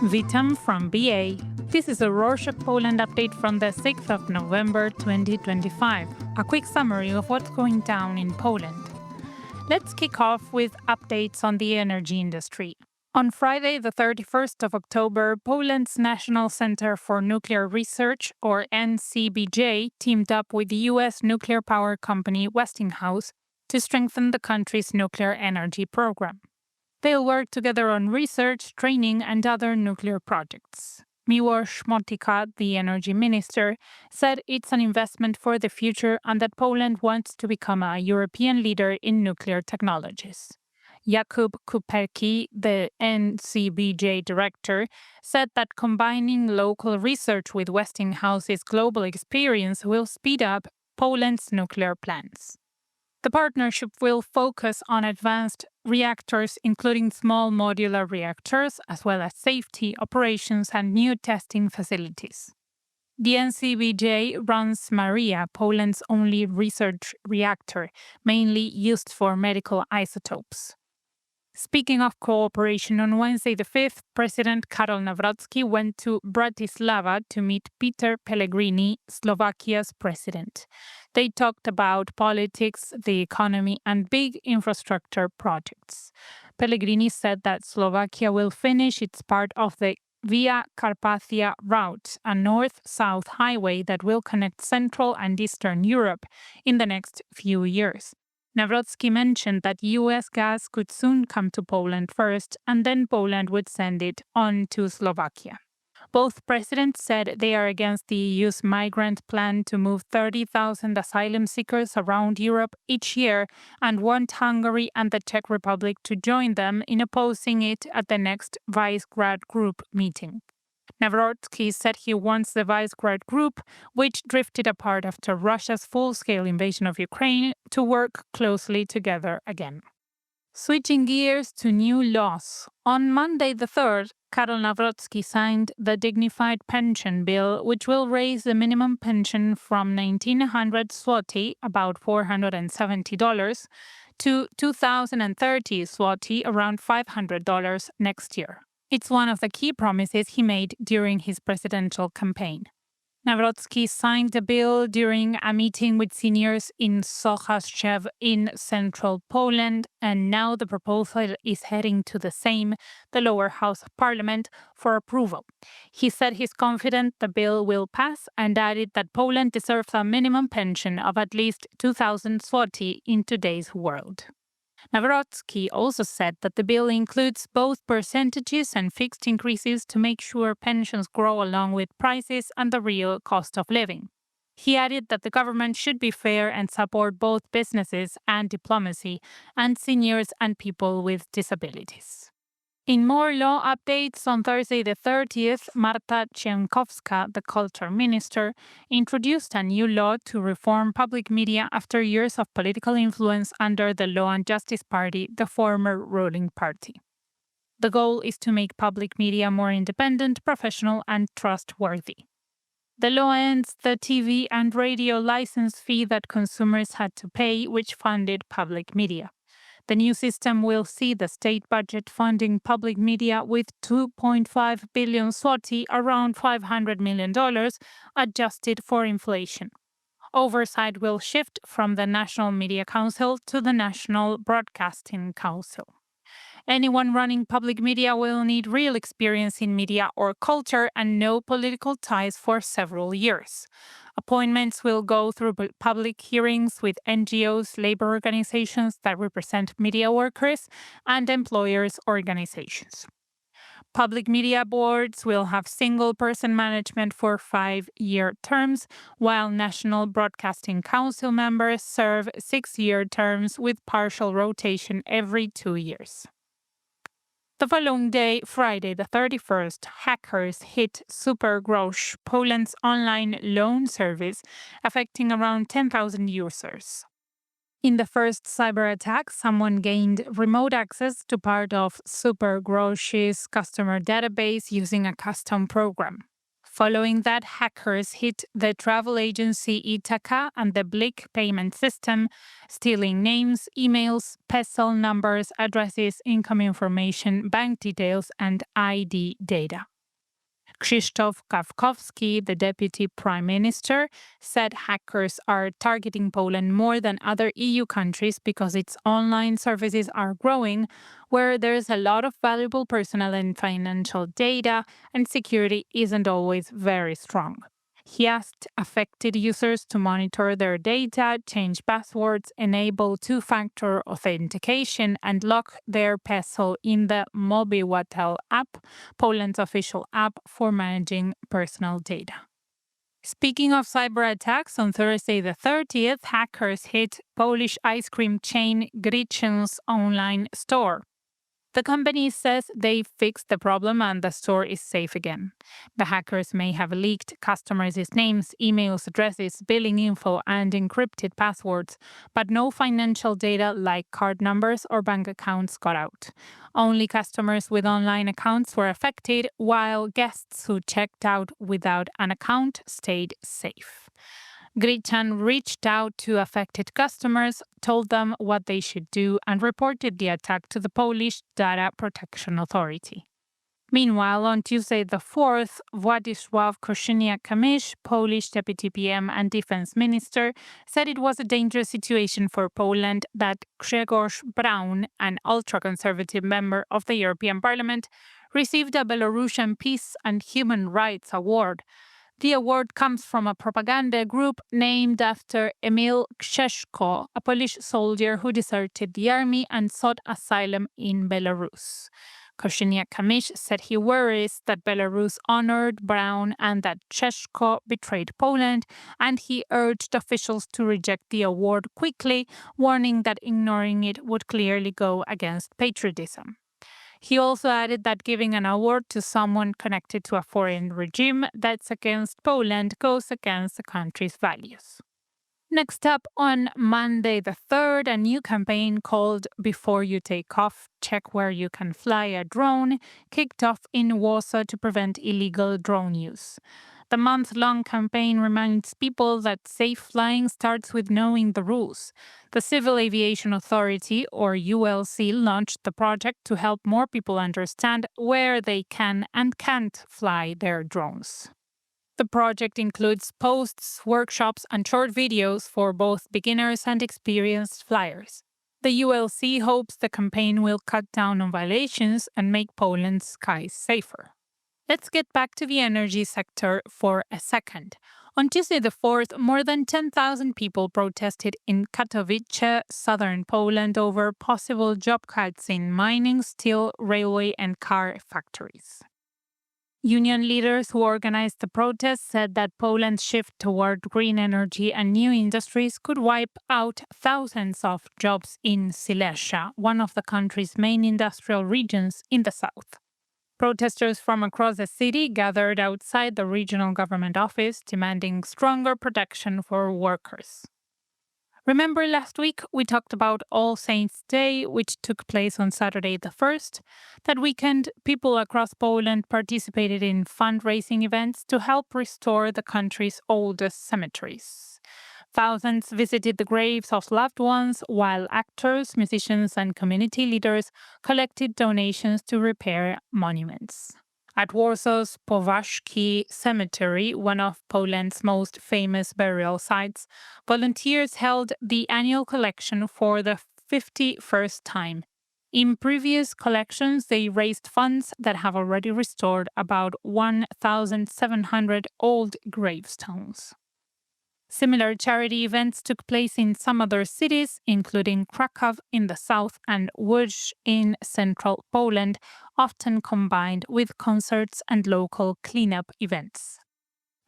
Witam from BA. This is a Rorschach Poland update from the 6th of November 2025. A quick summary of what's going down in Poland. Let's kick off with updates on the energy industry. On Friday, the 31st of October, Poland's National Center for Nuclear Research, or NCBJ, teamed up with the U.S. nuclear power company Westinghouse to strengthen the country's nuclear energy program. They'll work together on research, training, and other nuclear projects. Miłosz Motyka, the energy minister, said it's an investment for the future and that Poland wants to become a European leader in nuclear technologies. Jakub Kuperki, the NCBJ director, said that combining local research with Westinghouse's global experience will speed up Poland's nuclear plans. The partnership will focus on advanced reactors, including small modular reactors, as well as safety, operations, and new testing facilities. The NCBJ runs Maria, Poland's only research reactor, mainly used for medical isotopes. Speaking of cooperation, on Wednesday the 5th, President Karol Nawrocki went to Bratislava to meet Peter Pellegrini, Slovakia's president. They talked about politics, the economy, and big infrastructure projects. Pellegrini said that Slovakia will finish its part of the Via Carpathia route, a north-south highway that will connect Central and Eastern Europe in the next few years. Nawrocki mentioned that U.S. gas could soon come to Poland first, and then Poland would send it on to Slovakia. Both presidents said they are against the EU's migrant plan to move 30,000 asylum seekers around Europe each year and want Hungary and the Czech Republic to join them in opposing it at the next Visegrad Group meeting. Nawrocki said he wants the Visegrad Group, which drifted apart after Russia's full-scale invasion of Ukraine, to work closely together again. Switching gears to new laws. On Monday the 3rd, Karol Nawrocki signed the Dignified Pension Bill, which will raise the minimum pension from 1,900 zloty, about $470, to 2,030 zloty, around $500 next year. It's one of the key promises he made during his presidential campaign. Nawrocki signed the bill during a meeting with seniors in Sochaczew in central Poland, and now the proposal is heading to the Sejm, the lower house of parliament, for approval. He said he's confident the bill will pass and added that Poland deserves a minimum pension of at least 2,000 zloty in today's world. Nawrocki also said that the bill includes both percentages and fixed increases to make sure pensions grow along with prices and the real cost of living. He added that the government should be fair and support both businesses and diplomacy, and seniors and people with disabilities. In more law updates, on Thursday the 30th, Marta Czienkowska, the culture minister, introduced a new law to reform public media after years of political influence under the Law and Justice Party, the former ruling party. The goal is to make public media more independent, professional, and trustworthy. The law ends the TV and radio license fee that consumers had to pay, which funded public media. The new system will see the state budget funding public media with 2.5 billion zloty, around $500 million, adjusted for inflation. Oversight will shift from the National Media Council to the National Broadcasting Council. Anyone running public media will need real experience in media or culture and no political ties for several years. Appointments will go through public hearings with NGOs, labor organizations that represent media workers, and employers' organizations. Public media boards will have single-person management for 5-year terms, while National Broadcasting Council members serve 6-year terms with partial rotation every 2 years. The following day, Friday the 31st, hackers hit SuperGrosz, Poland's online loan service, affecting around 10,000 users. In the first cyber attack, someone gained remote access to part of SuperGrosz's customer database using a custom program. Following that, hackers hit the travel agency Ithaca and the Blik payment system, stealing names, emails, PESEL numbers, addresses, income information, bank details, and ID data. Krzysztof Kawkowski, the deputy prime minister, said hackers are targeting Poland more than other EU countries because its online services are growing, where there's a lot of valuable personal and financial data, and security isn't always very strong. He asked affected users to monitor their data, change passwords, enable two-factor authentication, and lock their PESEL in the Mobywatel app, Poland's official app for managing personal data. Speaking of cyber attacks, on Thursday the 30th, hackers hit Polish ice cream chain Grycian's online store. The company says they fixed the problem and the store is safe again. The hackers may have leaked customers' names, emails, addresses, billing info, and encrypted passwords, but no financial data like card numbers or bank accounts got out. Only customers with online accounts were affected, while guests who checked out without an account stayed safe. Grycian reached out to affected customers, told them what they should do, and reported the attack to the Polish Data Protection Authority. Meanwhile, on Tuesday the 4th, Władysław Kosiniak-Kamysz, Polish Deputy PM and Defense Minister, said it was a dangerous situation for Poland that Grzegorz Braun, an ultra-conservative member of the European Parliament, received a Belarusian Peace and Human Rights Award. The award comes from a propaganda group named after Emil Krzeszko, a Polish soldier who deserted the army and sought asylum in Belarus. Kosiniak-Kamysz said he worries that Belarus honored Braun and that Krzeszko betrayed Poland, and he urged officials to reject the award quickly, warning that ignoring it would clearly go against patriotism. He also added that giving an award to someone connected to a foreign regime that's against Poland goes against the country's values. Next up, on Monday the 3rd, a new campaign called Before You Take Off, Check Where You Can Fly a Drone kicked off in Warsaw to prevent illegal drone use. The month-long campaign reminds people that safe flying starts with knowing the rules. The Civil Aviation Authority, or ULC, launched the project to help more people understand where they can and can't fly their drones. The project includes posts, workshops, and short videos for both beginners and experienced flyers. The ULC hopes the campaign will cut down on violations and make Poland's skies safer. Let's get back to the energy sector for a second. On Tuesday the 4th, more than 10,000 people protested in Katowice, southern Poland, over possible job cuts in mining, steel, railway, and car factories. Union leaders who organized the protest said that Poland's shift toward green energy and new industries could wipe out thousands of jobs in Silesia, one of the country's main industrial regions in the south. Protesters from across the city gathered outside the regional government office, demanding stronger protection for workers. Remember last week we talked about All Saints' Day, which took place on Saturday the 1st? That weekend, people across Poland participated in fundraising events to help restore the country's oldest cemeteries. Thousands visited the graves of loved ones, while actors, musicians, and community leaders collected donations to repair monuments. At Warsaw's Powązki Cemetery, one of Poland's most famous burial sites, volunteers held the annual collection for the 51st time. In previous collections, they raised funds that have already restored about 1,700 old gravestones. Similar charity events took place in some other cities, including Kraków in the south and Łódź in central Poland, often combined with concerts and local cleanup events.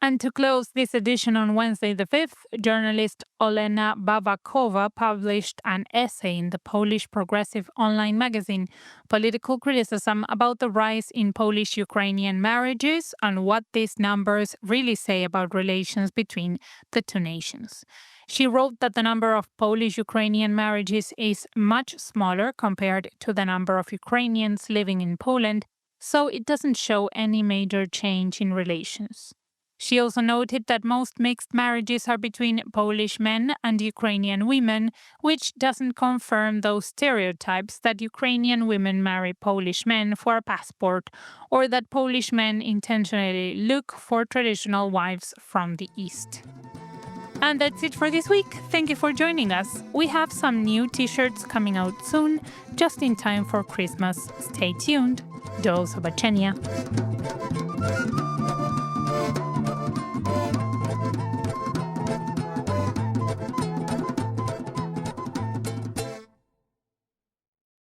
And to close this edition on Wednesday the 5th, journalist Olena Bawakowa published an essay in the Polish progressive online magazine, Political Criticism, about the rise in Polish-Ukrainian marriages and what these numbers really say about relations between the two nations. She wrote that the number of Polish-Ukrainian marriages is much smaller compared to the number of Ukrainians living in Poland, so it doesn't show any major change in relations. She also noted that most mixed marriages are between Polish men and Ukrainian women, which doesn't confirm those stereotypes that Ukrainian women marry Polish men for a passport or that Polish men intentionally look for traditional wives from the East. And that's it for this week. Thank you for joining us. We have some new t-shirts coming out soon, just in time for Christmas. Stay tuned. Do zobaczenia.